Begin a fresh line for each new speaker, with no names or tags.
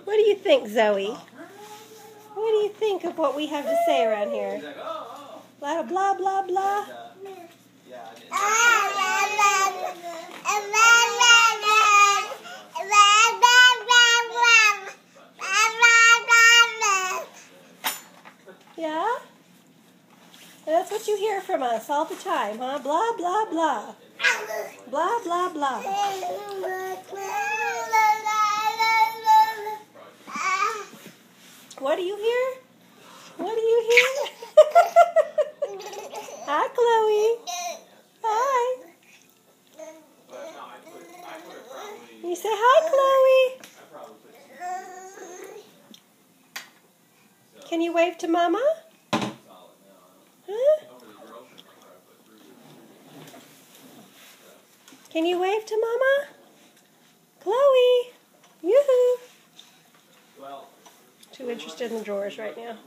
What do you think, Zoe? What do you think of what we have to say around here? A lot of blah, blah, blah. Yeah? And that's what you hear from us all the time, huh? Blah, blah, blah. Blah, blah, blah. What do you hear? What do you hear? Hi, Chloe. Hi. You say hi, Chloe. Can you wave to Mama? Huh? Can you wave to Mama? Chloe. Yoo-hoo. Too interested in the drawers right now.